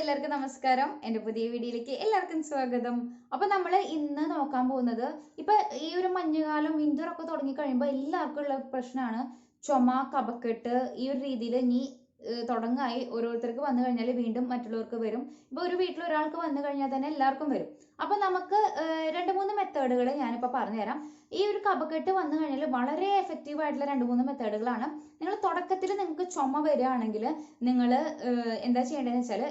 എല്ലാവർക്കും നമസ്കാരം. എൻ്റെ പുതിയ വീഡിയോയിലേക്ക് എല്ലാവർക്കും സ്വാഗതം. അപ്പോൾ നമ്മൾ ഇന്ന് നോക്കാൻ പോകുന്നത് ഇപ്പോൾ ഈ ഒരു മഞ്ഞുകാലം വിൻ്റർ ഒക്കെ തുടങ്ങി കഴിയുമ്പോൾ എല്ലാവർക്കും ഉള്ള പ്രശ്നമാണ് ചുമ, കഫക്കെട്ട്. ഈ ഒരു രീതിയിൽ ഇനി തുടങ്ങായി ഓരോരുത്തർക്ക് വന്നു കഴിഞ്ഞാൽ വീണ്ടും മറ്റുള്ളവർക്ക് വരും. ഇപ്പോൾ ഒരു വീട്ടിൽ ഒരാൾക്ക് വന്നു കഴിഞ്ഞാൽ തന്നെ എല്ലാവർക്കും വരും. അപ്പോൾ നമുക്ക് രണ്ട് മൂന്ന് മെത്തേഡുകൾ ഞാനിപ്പോൾ പറഞ്ഞുതരാം. ഈ ഒരു കഫക്കെട്ട് വന്നു കഴിഞ്ഞാൽ വളരെ എഫക്റ്റീവ് ആയിട്ടുള്ള രണ്ട് മൂന്ന് മെത്തേഡുകളാണ്. നിങ്ങൾ തുടക്കത്തിൽ നിങ്ങൾക്ക് ചുമ വരികയാണെങ്കിൽ നിങ്ങൾ എന്താ ചെയ്യേണ്ടതെന്ന് വെച്ചാൽ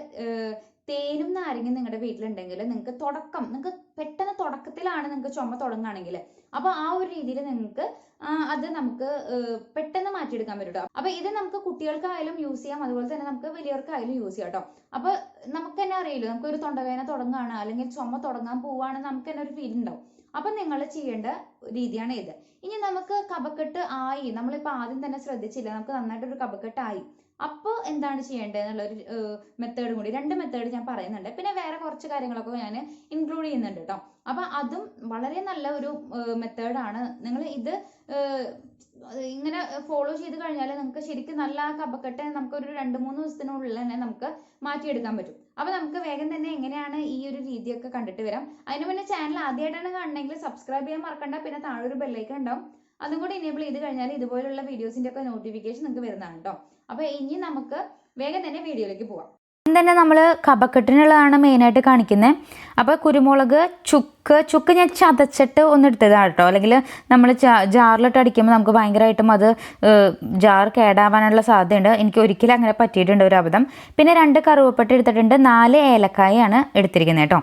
തേനും നാരങ്ങയും നിങ്ങളുടെ വീട്ടിലുണ്ടെങ്കിൽ നിങ്ങൾക്ക് പെട്ടെന്ന് തുടക്കത്തിലാണ് നിങ്ങൾക്ക് ചുമ തുടങ്ങുകയാണെങ്കിൽ അപ്പോൾ ആ ഒരു രീതിയിൽ നിങ്ങൾക്ക് അത് നമുക്ക് പെട്ടെന്ന് മാറ്റിയെടുക്കാൻ പറ്റും കേട്ടോ. അപ്പോൾ ഇത് നമുക്ക് കുട്ടികൾക്കായാലും യൂസ് ചെയ്യാം, അതുപോലെ തന്നെ നമുക്ക് വലിയവർക്കായാലും യൂസ് ചെയ്യാം കേട്ടോ. അപ്പോൾ നമുക്ക് തന്നെ അറിയില്ല, നമുക്കൊരു തൊണ്ടവേദന തുടങ്ങുകയാണ് അല്ലെങ്കിൽ ചുമ തുടങ്ങാൻ പോവുകയാണെന്ന് നമുക്ക് തന്നെ ഒരു ഫീൽ ഉണ്ടാവും. അപ്പം നിങ്ങൾ ചെയ്യേണ്ട രീതിയാണ് ഇത്. ഇനി നമുക്ക് കഫക്കെട്ട് ആയി, നമ്മളിപ്പോൾ ആദ്യം തന്നെ ശ്രദ്ധിച്ചില്ല, നമുക്ക് നന്നായിട്ടൊരു കഫക്കെട്ടായി, അപ്പോൾ എന്താണ് ചെയ്യേണ്ടത് എന്നുള്ളൊരു മെത്തേഡും കൂടി, രണ്ട് മെത്തേഡ് ഞാൻ പറയുന്നുണ്ട്. പിന്നെ വേറെ കുറച്ച് കാര്യങ്ങളൊക്കെ ഞാൻ ഇൻക്ലൂഡ് ചെയ്യുന്നുണ്ട് കേട്ടോ. അപ്പം അതും വളരെ നല്ല ഒരു മെത്തേഡാണ്. നിങ്ങൾ ഇത് ഇങ്ങനെ ഫോളോ ചെയ്ത് കഴിഞ്ഞാൽ നിങ്ങൾക്ക് ശരിക്കും നല്ല ആ കഫക്കെട്ട് നമുക്കൊരു 2-3 ദിവസത്തിനുള്ളിൽ തന്നെ നമുക്ക് മാറ്റിയെടുക്കാൻ പറ്റും. അപ്പോൾ നമുക്ക് വേഗം തന്നെ എങ്ങനെയാണ് ഈ ഒരു രീതിയൊക്കെ കണ്ടിട്ട് വരാം. അതിന് മുന്നേ ചാനൽ ആദ്യമായിട്ടാണ് കാണണമെങ്കിൽ സബ്സ്ക്രൈബ് ചെയ്യാൻ മറക്കണ്ട. പിന്നെ താഴെ ഒരു ബെല്ലൈക്കൺ ഉണ്ടാവും, അതും കൂടി എനേബിൾ ചെയ്ത് കഴിഞ്ഞാൽ ഇതുപോലുള്ള വീഡിയോസിൻ്റെ ഒക്കെ നോട്ടിഫിക്കേഷൻ നിങ്ങൾക്ക് വരുന്നതാണ് കേട്ടോ. അപ്പോൾ ഇനി നമുക്ക് വേഗം തന്നെ വീഡിയോയിലേക്ക് പോവാം. തന്നെ നമ്മൾ കഫക്കെട്ടിനുള്ളതാണ് മെയിനായിട്ട് കാണിക്കുന്നത്. അപ്പോൾ കുരുമുളക്, ചുക്ക് ഞാൻ ചതച്ചിട്ട് ഒന്ന് എടുത്തതാണ് കേട്ടോ. അല്ലെങ്കിൽ നമ്മൾ ജാറിലിട്ട് അടിക്കുമ്പോൾ നമുക്ക് ഭയങ്കരമായിട്ടും അത് ജാർ കേടാവാനുള്ള സാധ്യതയുണ്ട്. എനിക്ക് ഒരിക്കലും അങ്ങനെ പറ്റിയിട്ടുണ്ട് ഒരു അബദ്ധം. പിന്നെ 2 കറുവപ്പട്ട എടുത്തിട്ടുണ്ട്, 4 ഏലക്കായാണ് എടുത്തിരിക്കുന്നത് കേട്ടോ.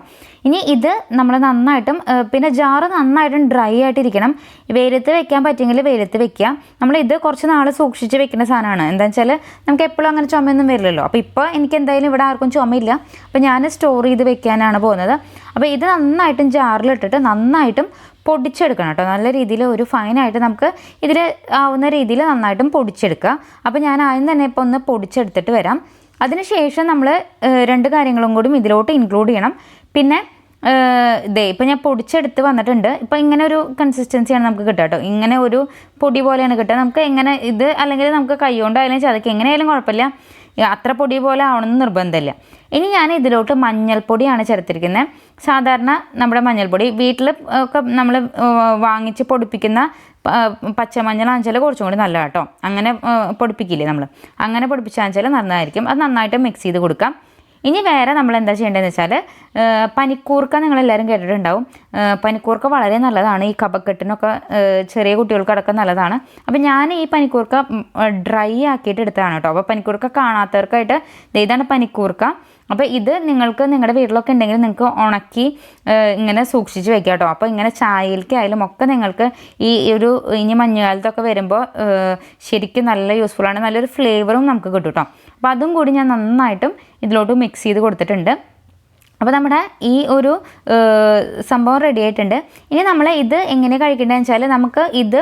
ഇനി ഇത് നമ്മൾ നന്നായിട്ടും പിന്നെ ജാറ് നന്നായിട്ടും ഡ്രൈ ആയിട്ടിരിക്കണം. വെയിലത്ത് വെക്കാൻ പറ്റുമെങ്കിൽ വെയിലത്ത് വെക്കുക. നമ്മളിത് കുറച്ച് നാൾ സൂക്ഷിച്ച് വെക്കുന്ന സാധനമാണ്. എന്താണെന്ന് വെച്ചാൽ നമുക്ക് എപ്പോഴും അങ്ങനെ ചുമയൊന്നും വരില്ലല്ലോ. അപ്പോൾ ഇപ്പോൾ എനിക്ക് എന്തായാലും ഇവിടെ ആർക്കും ചുമയില്ല, അപ്പോൾ ഞാൻ സ്റ്റോർ ചെയ്ത് വെക്കാനാണ് പോകുന്നത്. അപ്പോൾ ഇത് നന്നായിട്ടും ജാറിലിട്ടിട്ട് നന്നായിട്ടും പൊടിച്ചെടുക്കണം കേട്ടോ. നല്ല രീതിയിൽ ഒരു ഫൈനായിട്ട് നമുക്ക് ഇതിൽ ആവുന്ന രീതിയിൽ നന്നായിട്ടും പൊടിച്ചെടുക്കുക. അപ്പോൾ ഞാൻ ആദ്യം തന്നെ ഇപ്പോൾ ഒന്ന് പൊടിച്ചെടുത്തിട്ട് വരാം. അതിനുശേഷം നമ്മൾ 2 കാര്യങ്ങളും കൂടി ഇതിലോട്ട് ഇൻക്ലൂഡ് ചെയ്യണം. പിന്നെ ഇപ്പം ഞാൻ പൊടിച്ചെടുത്ത് വന്നിട്ടുണ്ട്. ഇപ്പം ഇങ്ങനെ ഒരു കൺസിസ്റ്റൻസിയാണ് നമുക്ക് കിട്ടുക കേട്ടോ. ഇങ്ങനെ ഒരു പൊടി പോലെയാണ് കിട്ടുക. നമുക്ക് എങ്ങനെ ഇത് അല്ലെങ്കിൽ നമുക്ക് കൈ കൊണ്ടായാലും ചതയ്ക്ക് എങ്ങനെയായാലും കുഴപ്പമില്ല, അത്ര പൊടി പോലെ ആവണമെന്ന് നിർബന്ധമില്ല. ഇനി ഞാൻ ഇതിലോട്ട് മഞ്ഞൾപ്പൊടിയാണ് ചേർത്തിരിക്കുന്നത്. സാധാരണ നമ്മുടെ മഞ്ഞൾപ്പൊടി വീട്ടിൽ ഒക്കെ നമ്മൾ വാങ്ങിച്ച് പൊടിപ്പിക്കുന്ന പച്ചമഞ്ഞളാണെന്ന് വെച്ചാൽ കുറച്ചും കൂടി നല്ല കേട്ടോ. അങ്ങനെ പൊടിപ്പിക്കില്ലേ നമ്മൾ, അങ്ങനെ പൊടിപ്പിച്ചാണെന്ന് വെച്ചാൽ നന്നായിരിക്കും. അത് നന്നായിട്ട് മിക്സ് ചെയ്ത് കൊടുക്കാം. ഇനി വേറെ നമ്മൾ എന്താ ചെയ്യേണ്ടതെന്ന് വെച്ചാൽ പനിക്കൂർക്ക നിങ്ങളെല്ലാവരും കേട്ടിട്ടുണ്ടാവും. പനിക്കൂർക്ക വളരെ നല്ലതാണ്, ഈ കഫക്കെട്ടിനൊക്കെ ചെറിയ കുട്ടികൾക്കടക്കം നല്ലതാണ്. അപ്പോൾ ഞാൻ ഈ പനിക്കൂർക്ക ഡ്രൈ ആക്കിയിട്ട് എടുത്തതാണ് കേട്ടോ. അപ്പോൾ പനിക്കൂർക്ക കാണാത്തവർക്കായിട്ട് ഇതാണ് പനിക്കൂർക്ക. അപ്പോൾ ഇത് നിങ്ങൾക്ക് നിങ്ങളുടെ വീട്ടിലൊക്കെ ഉണ്ടെങ്കിൽ നിങ്ങൾക്ക് ഉണക്കി ഇങ്ങനെ സൂക്ഷിച്ച് വെക്കാം കേട്ടോ. അപ്പോൾ ഇങ്ങനെ ചായയിലേക്കായാലും ഒക്കെ നിങ്ങൾക്ക് ഈ ഒരു ഇനി മഞ്ഞുകാലത്തൊക്കെ വരുമ്പോൾ ശരിക്കും നല്ല യൂസ്ഫുള്ളാണ്. നല്ലൊരു ഫ്ലേവറും നമുക്ക് കിട്ടും കേട്ടോ. അപ്പോൾ അതും കൂടി ഞാൻ നന്നായിട്ടും ഇതിലോട്ട് മിക്സ് ചെയ്ത് കൊടുത്തിട്ടുണ്ട്. അപ്പോൾ നമ്മുടെ ഈ ഒരു സംഭവം റെഡി ആയിട്ടുണ്ട്. ഇനി നമ്മൾ ഇത് എങ്ങനെ കഴിക്കേണ്ടതെന്ന് വെച്ചാൽ നമുക്ക് ഇത്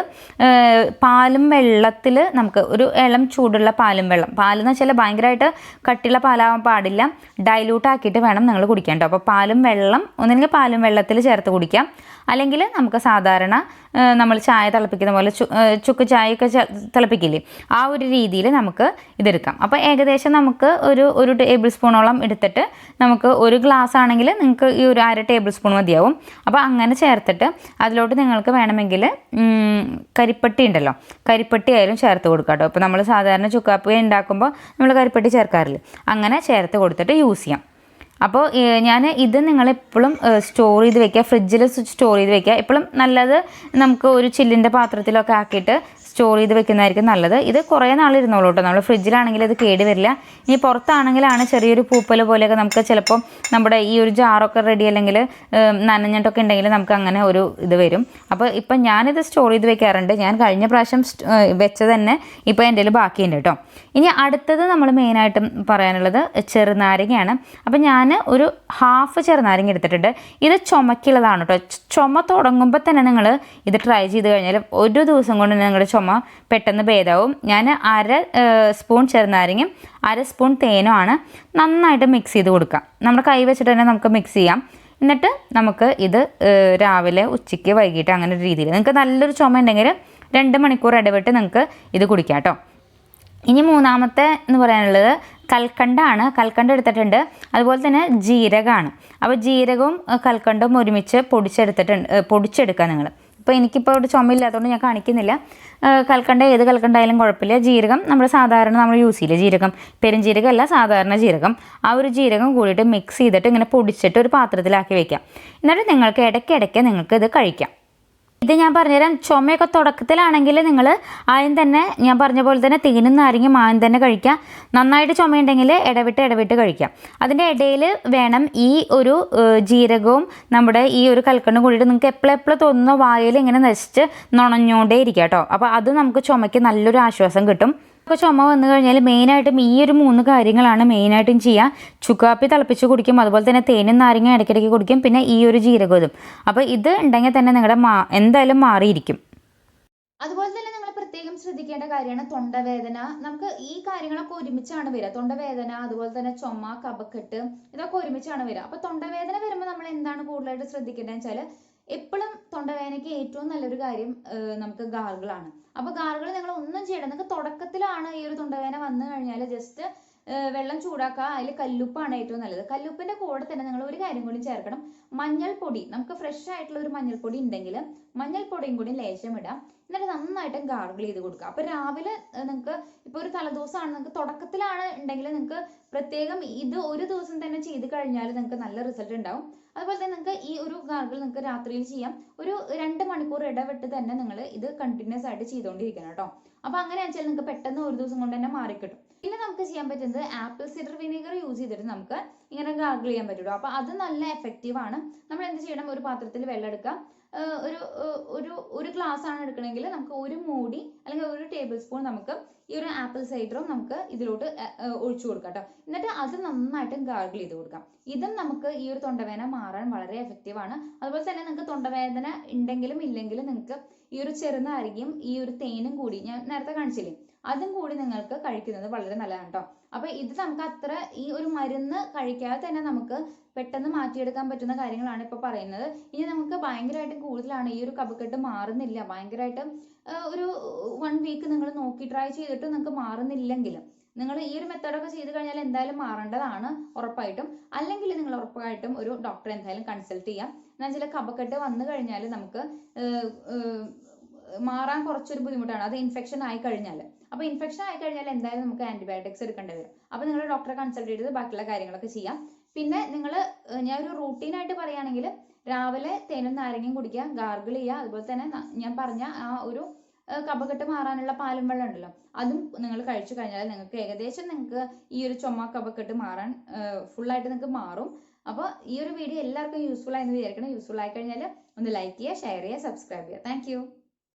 പാലും വെള്ളത്തിൽ നമുക്ക് ഒരു ഇളം ചൂടുള്ള പാലും പാലെന്ന് വെച്ചാൽ ഭയങ്കരമായിട്ട് കട്ടിയുള്ള പാലാവാൻ പാടില്ല, ഡൈല്യൂട്ട് ആക്കിയിട്ട് വേണം നിങ്ങൾ കുടിക്കാൻ കേട്ടോ. അപ്പോൾ പാലും വെള്ളം ഒന്നെങ്കിൽ പാലും വെള്ളത്തിൽ ചേർത്ത് കുടിക്കാം, അല്ലെങ്കിൽ നമുക്ക് സാധാരണ നമ്മൾ ചായ തിളപ്പിക്കുന്ന പോലെ ചുക്ക് ചായയൊക്കെ തിളപ്പിക്കില്ലേ, ആ ഒരു രീതിയിൽ നമുക്ക് ഇതെടുക്കാം. അപ്പോൾ ഏകദേശം നമുക്ക് ഒരു ടേബിൾ സ്പൂണോളം എടുത്തിട്ട് നമുക്ക് ഒരു ഗ്ലാസ് ആണെങ്കിൽ നിങ്ങൾക്ക് ഈ ഒരു 1/2 ടേബിൾ സ്പൂൺ മതിയാവും. അപ്പോൾ അങ്ങനെ ചേർത്തിട്ട് അതിലോട്ട് നിങ്ങൾക്ക് വേണമെങ്കിൽ കരിപ്പട്ടി ഉണ്ടല്ലോ, കരിപ്പട്ടി ആയാലും ചേർത്ത് കൊടുക്കാം കേട്ടോ. ഇപ്പോൾ നമ്മൾ സാധാരണ ചുക്കാപ്പി ഉണ്ടാക്കുമ്പോൾ നമ്മൾ കരിപ്പട്ടി ചേർക്കാറില്ല, അങ്ങനെ ചേർത്ത് കൊടുത്തിട്ട് യൂസ് ചെയ്യാം. അപ്പോൾ ഞാൻ ഇത് നിങ്ങളെപ്പോഴും സ്റ്റോർ ചെയ്ത് വെക്കുക, ഫ്രിഡ്ജിൽ സ്റ്റോർ ചെയ്ത് വെക്കുക. എപ്പോഴും നല്ലത് നമുക്ക് ഒരു ചില്ലിൻ്റെ പാത്രത്തിലൊക്കെ ആക്കിയിട്ട് സ്റ്റോർ ചെയ്ത് വെക്കുന്നതായിരിക്കും നല്ലത്. ഇത് കുറേ നാൾ ഇരുന്നോളൂ കേട്ടോ. നമ്മൾ ഫ്രിഡ്ജിലാണെങ്കിൽ ഇത് കേട് വരില്ല. ഇനി പുറത്താണെങ്കിലാണ് ചെറിയൊരു പൂപ്പൽ പോലെയൊക്കെ നമുക്ക് ചിലപ്പോൾ നമ്മുടെ ഈ ഒരു ജാറൊക്കെ റെഡി അല്ലെങ്കിൽ നനഞ്ഞിട്ടൊക്കെ ഉണ്ടെങ്കിൽ നമുക്ക് അങ്ങനെ ഒരു ഇത് വരും. അപ്പോൾ ഇപ്പം ഞാനിത് സ്റ്റോർ ചെയ്ത് വെക്കാറുണ്ട്. ഞാൻ കഴിഞ്ഞ പ്രാവശ്യം വെച്ചത് തന്നെ ഇപ്പോൾ എൻ്റെ കയ്യിൽ ബാക്കിയുണ്ട് കേട്ടോ. ഇനി അടുത്തത് നമ്മൾ മെയിനായിട്ടും പറയാനുള്ളത് ചെറുനാരങ്ങയാണ്. അപ്പം ഞാൻ ഒരു 1/2 ചെറുനാരങ്ങ എടുത്തിട്ടുണ്ട്. ഇത് ചുമക്കുള്ളതാണ് കേട്ടോ. ചുമ തുടങ്ങുമ്പോൾ തന്നെ നിങ്ങൾ ഇത് ട്രൈ ചെയ്ത് കഴിഞ്ഞാൽ ഒരു ദിവസം കൊണ്ട് നിങ്ങളുടെ ചുമ പെട്ടെന്ന് ഭേദമാവും. ഞാൻ 1/2 സ്പൂൺ ചെറുനാരങ്ങയും 1/2 സ്പൂൺ തേനുമാണ് നന്നായിട്ട് മിക്സ് ചെയ്ത് കൊടുക്കാം. നമ്മുടെ കൈ വെച്ചിട്ട് തന്നെ നമുക്ക് മിക്സ് ചെയ്യാം. എന്നിട്ട് നമുക്ക് ഇത് രാവിലെ, ഉച്ചയ്ക്ക്, വൈകിട്ട് അങ്ങനെ ഒരു രീതിയിൽ നിങ്ങൾക്ക് നല്ലൊരു ചുമ ഉണ്ടെങ്കിൽ 2 മണിക്കൂർ ഇടവിട്ട് നിങ്ങൾക്ക് ഇത് കുടിക്കാം കേട്ടോ. ഇനി മൂന്നാമത്തെ എന്ന് പറയാനുള്ളത് കൽക്കണ്ടാണ്. കൽക്കണ്ടം എടുത്തിട്ടുണ്ട്, അതുപോലെ തന്നെ ജീരകമാണ്. അപ്പോൾ ജീരകവും കൽക്കണ്ടവും ഒരുമിച്ച് പൊടിച്ചെടുക്കുക നിങ്ങൾ. ഇപ്പോൾ എനിക്കിപ്പോൾ ഇവിടെ ചുമയില്ലാത്തതുകൊണ്ട് ഞാൻ കാണിക്കുന്നില്ല. കൽക്കണ്ട ഏത് കൽക്കണ്ടായാലും കുഴപ്പമില്ല. ജീരകം നമ്മൾ സാധാരണ നമ്മൾ യൂസ് ചെയ്യില്ല, ജീരകം പെരുംജീരകം അല്ല, സാധാരണ ജീരകം. ആ ഒരു ജീരകം കൂടിയിട്ട് മിക്സ് ചെയ്തിട്ട് ഇങ്ങനെ പൊടിച്ചിട്ട് ഒരു പാത്രത്തിലാക്കി വെക്കാം. എന്നിട്ട് നിങ്ങൾക്ക് ഇടയ്ക്കിടയ്ക്ക് നിങ്ങൾക്ക് ഇത് കഴിക്കാം. ഇത് ഞാൻ പറഞ്ഞുതരാം. ചുമയൊക്കെ തുടക്കത്തിലാണെങ്കിൽ നിങ്ങൾ ആദ്യം തന്നെ ഞാൻ പറഞ്ഞ പോലെ തന്നെ തേനും നാരങ്ങയും ആദ്യം തന്നെ കഴിക്കുക. നന്നായിട്ട് ചുമയുണ്ടെങ്കിൽ ഇടവിട്ട് കഴിക്കാം. അതിൻ്റെ ഇടയിൽ വേണം ഈ ഒരു ജീരകവും നമ്മുടെ ഈ ഒരു കൽക്കണ്ടും കൂടിയിട്ട് നിങ്ങൾക്ക് എപ്പോഴെപ്പോഴും തോന്നുന്ന വായിൽ ഇങ്ങനെ നശിച്ച് നുണഞ്ഞോണ്ടേ ഇരിക്കുക കേട്ടോ. അപ്പോൾ അത് നമുക്ക് ചുമയ്ക്ക് നല്ലൊരു ആശ്വാസം കിട്ടും. ഇപ്പോൾ ചുമ വന്നു കഴിഞ്ഞാൽ മെയിനായിട്ടും ഈ ഒരു 3 കാര്യങ്ങളാണ് മെയിനായിട്ടും ചെയ്യുക. ചുക്കാപ്പി തിളപ്പിച്ച് കുടിക്കും, അതുപോലെ തന്നെ തേനും നാരങ്ങ ഇടയ്ക്കിടയ്ക്ക് കുടിക്കും, പിന്നെ ഈ ഒരു ജീരകവും. അപ്പോൾ ഇത് ഉണ്ടെങ്കിൽ തന്നെ നിങ്ങളുടെ എന്തായാലും മാറിയിരിക്കും. അതുപോലെ തന്നെ നിങ്ങൾ പ്രത്യേകം ശ്രദ്ധിക്കേണ്ട കാര്യമാണ് തൊണ്ടവേദന. നമുക്ക് ഈ കാര്യങ്ങളൊക്കെ ഒരുമിച്ചാണ് വരിക. തൊണ്ടവേദന, അതുപോലെ തന്നെ ചുമ, കഫക്കെട്ട്, ഇതൊക്കെ ഒരുമിച്ചാണ് വരിക. അപ്പൊ തൊണ്ടവേദന വരുമ്പോൾ നമ്മൾ എന്താണ് കൂടുതലായിട്ട് ശ്രദ്ധിക്കേണ്ടത് വെച്ചാൽ എപ്പോഴും തൊണ്ടവേദനയ്ക്ക് ഏറ്റവും നല്ലൊരു കാര്യം നമുക്ക് ഗാർഗിളാണ്. അപ്പൊ ഗാർഗിൾ നിങ്ങൾ ഒന്നും ചെയ്യണം. നിങ്ങൾക്ക് തുടക്കത്തിലാണ് ഈ ഒരു തൊണ്ടവേദന വന്നു കഴിഞ്ഞാൽ ജസ്റ്റ് വെള്ളം ചൂടാക്കുക, അതിൽ കല്ലുപ്പാണ് ഏറ്റവും നല്ലത്. കല്ലുപ്പിന്റെ കൂടെ തന്നെ നിങ്ങൾ ഒരു കാര്യം കൂടി ചേർക്കണം, മഞ്ഞൾപ്പൊടി. നമുക്ക് ഫ്രഷ് ആയിട്ടുള്ള ഒരു മഞ്ഞൾപ്പൊടി ഉണ്ടെങ്കിൽ മഞ്ഞൾപ്പൊടിയും കൂടി ലേശം ഇടാം. എന്നിട്ട് നന്നായിട്ട് ഗാർഗിൾ ചെയ്ത് കൊടുക്കുക. അപ്പൊ രാവിലെ നിങ്ങൾക്ക് ഇപ്പൊ ഒരു തലദിവസമാണ്, നിങ്ങൾക്ക് തുടക്കത്തിലാണ് ഉണ്ടെങ്കിൽ നിങ്ങൾക്ക് പ്രത്യേകം ഇത് ഒരു ദിവസം തന്നെ ചെയ്ത് കഴിഞ്ഞാൽ നിങ്ങൾക്ക് നല്ല റിസൾട്ട് ഉണ്ടാവും. അതുപോലെ തന്നെ നിങ്ങൾക്ക് ഈ ഒരു ഗാർഗിൾ നിങ്ങൾക്ക് രാത്രിയിൽ ചെയ്യാം. ഒരു 2 മണിക്കൂർ ഇടവിട്ട് തന്നെ നിങ്ങൾ ഇത് കണ്ടിന്യൂസ് ആയിട്ട് ചെയ്തുകൊണ്ടിരിക്കണം കേട്ടോ. അപ്പൊ അങ്ങനെ വെച്ചാൽ നിങ്ങൾക്ക് പെട്ടെന്ന് ഒരു ദിവസം കൊണ്ട് തന്നെ മാറിക്കിട്ടും. പിന്നെ നമുക്ക് ചെയ്യാൻ പറ്റുന്നത് ആപ്പിൾ സിഡർ വിനീഗർ യൂസ് ചെയ്തിട്ട് നമുക്ക് ഇങ്ങനെ ഗാർഗിൾ ചെയ്യാൻ പറ്റുള്ളൂ. അപ്പൊ അത് നല്ല എഫക്റ്റീവ് ആണ്. നമ്മൾ എന്ത് ചെയ്യണം, ഒരു പാത്രത്തിൽ വെള്ളം എടുക്കാം. ഒരു ഗ്ലാസ് ആണ് എടുക്കണമെങ്കിൽ നമുക്ക് ഒരു മൂടി അല്ലെങ്കിൽ ഒരു ടേബിൾ സ്പൂൺ നമുക്ക് ഈ ഒരു ആപ്പിൾ സൈഡറും നമുക്ക് ഇതിലോട്ട് ഒഴിച്ചു കൊടുക്കാം കേട്ടോ. എന്നിട്ട് അത് നന്നായിട്ട് ഗാർഗിൾ ചെയ്ത് കൊടുക്കാം. ഇതും നമുക്ക് ഈ ഒരു തൊണ്ടവേദന മാറാൻ വളരെ എഫക്റ്റീവ് ആണ്. അതുപോലെ തന്നെ നിങ്ങൾക്ക് തൊണ്ടവേദന ഉണ്ടെങ്കിലും ഇല്ലെങ്കിലും നിങ്ങൾക്ക് ഈ ഒരു ചെറുനാരങ്ങയും ഈ ഒരു തേനും കൂടി ഞാൻ നേരത്തെ കാണിച്ചില്ലേ, അതും കൂടി നിങ്ങൾക്ക് കഴിക്കുന്നത് വളരെ നല്ലതാണ് കേട്ടോ. അപ്പൊ ഇത് നമുക്ക് അത്ര ഈ ഒരു മരുന്ന് കഴിക്കാതെ തന്നെ നമുക്ക് പെട്ടെന്ന് മാറ്റിയെടുക്കാൻ പറ്റുന്ന കാര്യങ്ങളാണ് ഇപ്പൊ പറയുന്നത്. ഇനി നമുക്ക് ഭയങ്കരമായിട്ട് കൂടുതലാണ് ഈ ഒരു കഫക്കെട്ട് മാറുന്നില്ല, ഭയങ്കരമായിട്ട് ഒരു 1 വീക്ക് നിങ്ങൾ നോക്കി ട്രൈ ചെയ്തിട്ട് നിങ്ങൾക്ക് മാറുന്നില്ലെങ്കിലും നിങ്ങൾ ഈ ഒരു മെത്തേഡൊക്കെ ചെയ്ത് കഴിഞ്ഞാൽ എന്തായാലും മാറേണ്ടതാണ് ഉറപ്പായിട്ടും. അല്ലെങ്കിൽ നിങ്ങൾ ഉറപ്പായിട്ടും ഒരു ഡോക്ടറെ എന്തായാലും കൺസൾട്ട് ചെയ്യാം. എന്നാൽ ചില കഫക്കെട്ട് വന്നു കഴിഞ്ഞാൽ നമുക്ക് മാറാൻ കുറച്ചൊരു ബുദ്ധിമുട്ടാണ്, അത് ഇൻഫെക്ഷൻ ആയി കഴിഞ്ഞാൽ. അപ്പൊ ഇൻഫെക്ഷൻ ആയി കഴിഞ്ഞാൽ എന്തായാലും നമുക്ക് ആന്റിബയോട്ടിക്സ് എടുക്കേണ്ടി വരും. അപ്പൊ നിങ്ങൾ ഡോക്ടറെ കൺസൾട്ട് ചെയ്ത് ബാക്കിയുള്ള കാര്യങ്ങളൊക്കെ ചെയ്യാം. പിന്നെ നിങ്ങൾ ഞാൻ ഒരു റൂട്ടീനായിട്ട് പറയുകയാണെങ്കിൽ രാവിലെ തേനും നാരങ്ങയും കുടിക്കുക, ഗാർഗിൾ ചെയ്യുക. അതുപോലെ തന്നെ ഞാൻ പറഞ്ഞ ആ ഒരു കഫക്കെട്ട് മാറാനുള്ള പാലും വെള്ളം ഉണ്ടല്ലോ, അതും നിങ്ങൾ കഴിച്ചു കഴിഞ്ഞാൽ നിങ്ങൾക്ക് ഏകദേശം നിങ്ങൾക്ക് ഈ ഒരു ചുമ കഫക്കെട്ട് മാറാൻ ഫുള്ളായിട്ട് നിങ്ങൾക്ക് മാറും. അപ്പോൾ ഈ ഒരു വീഡിയോ എല്ലാവർക്കും യൂസ്ഫുൾ ആയെന്ന് വിചാരിക്കണം. യൂസ്ഫുൾ ആയി കഴിഞ്ഞാൽ ഒന്ന് ലൈക്ക് ചെയ്യുക, ഷെയർ ചെയ്യുക, സബ്സ്ക്രൈബ് ചെയ്യുക. താങ്ക്